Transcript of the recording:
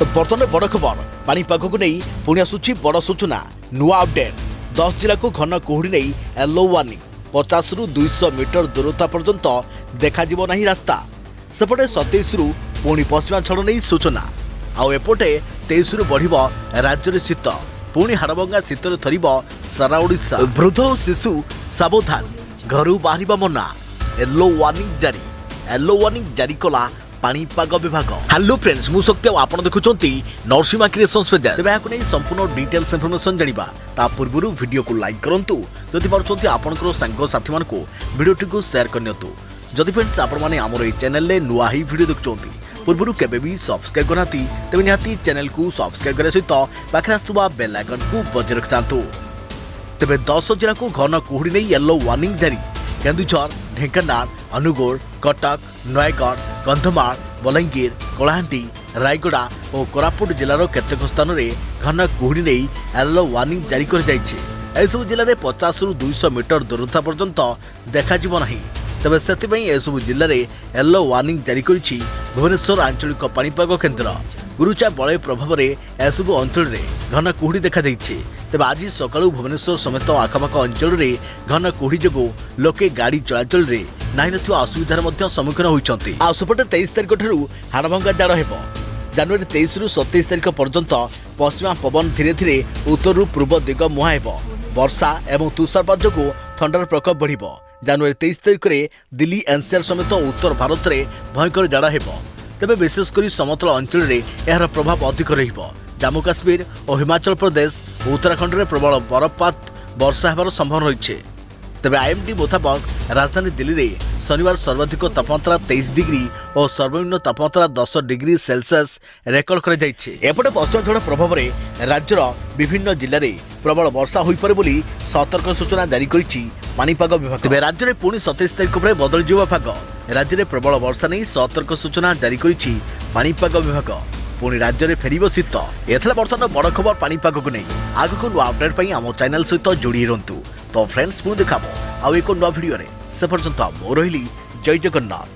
तो बर्तमान बड़ खबर पाणीपाग को नहीं पुणी आसुची बड़ सूचना नुआ अपडेट 10 जिला को घन कुहुड़ी नहीं येलो वार्निंग 50 रु 200 मीटर दूरता पर्यंत देखा नहीं रास्ता सेपटे 27 रु पुणी पश्चिमा छड़ नहीं सूचना आउ एपटे 23 रु बढ़ राज्य में शीत पुणी हाड़भंगा शीत थरिब सारा ओडिशा वृद्ध और शिशु सावधान घर बाहर मना येलो वार्निंग जारी कला पाणीपाग विभाग। हेलो फ्रेंड्स मु शक्ति आप देखुंत नरसिम्हा क्रिएशंस पेज तेज यहाँ संपूर्ण डिटेल्स इनफॉरमेशन जाना ता पूर्व वीडियो को लाइक करूँ जदि पार्टी आपंकर सांग साथी मान भिडटी को सेयार करनी जदि फ्रेंड्स आपने आम चैनल में नुआ ही वीडियो देखुं पूर्व केबे भी सब्सक्राइब करना तेज निहाती चैनल को सब्सक्राइब करने सहित पाखे आसुवा बेल आइकन को बजाय रखि तेज 10 जिला को घन कुहुड़ी नहीं येलो वार्निंग जारी केन्दुझर ढेंकानाल अनुगोल कटक नयगढ़ कंधमाल बलांगीर कलाहांडी रायगड़ा और कोरापुट जिलार केतेक स्थान में घन कुहुड़ी नहीं येलो वार्निंग जारी कर जिले में 50 रु 200 मीटर दूरता पर्यंत देखा नहीं तेज से जिले में येलो वार्निंग जारी करिछि भुवनेश्वर आंचलिक पाणीपाग केन्द्र गुरुचा बलय प्रभाव में एसबू अंचल में घन कुहुड़ी देखा तेज आज सकाळु भुवनेश्वर समेत आखपाख अंचल में घन कुहुड़ी जो लोके गाड़ी चलाचल में ना असुविधार सम्मुखीन होती सेपटे 23 तारिख ठारू हाड़भंगा जाड़ हेब जनवरी 23 रु 27 तारिख पर्यंत पश्चिमा पवन धीरे धीरे उत्तर पूर्व दिग मुहां हेब वर्षा और तुषारपात जो थंडार प्रकोप बढ़ जनवरी 23 तारिख में दिल्ली एनसीआर समेत उत्तर भारत में भयंकर जाड़ हेब तेबे विशेषकर समतल अंचल में यार प्रभाव अधिक जम्मू काश्मीर और हिमाचल प्रदेश और उत्तराखंड में प्रबल बरफपात वर्षा होबार संभावना रही तेबे आईएमडी मुताबक राजधानी दिल्ली में शनिवार सर्वाधिक तापमात्रा 23 डिग्री और सर्वनिम्न तापमात्रा 10 डिग्री सेल्सियस रेकर्ड कर एपटे पश्चिम झड़ प्रभाव में राज्यर विभिन्न जिले में प्रबल वर्षा हो पारे सतर्क सूचना जारी करिछि पाणीपाग विभाग। तेबे राज्य में पुणी 27 तारिख पर बदल जीवा पाग राज्य में प्रबल वर्षा नहीं सतर्क सूचना जारी करिछि पाणीपाग विभाग पुणी राज्य में फेरिबो शीत एथला बर्तमान बड़ खबर पाणीपाग को नहीं आगको नुआ अपडेट पई आम चैनल सहित जोड़ी रहंतु तो फ्रेंड्स पुणी देखाबो आउ एक नुआ वीडियो रे से पर्यंत मो रहिली जय जगन्नाथ।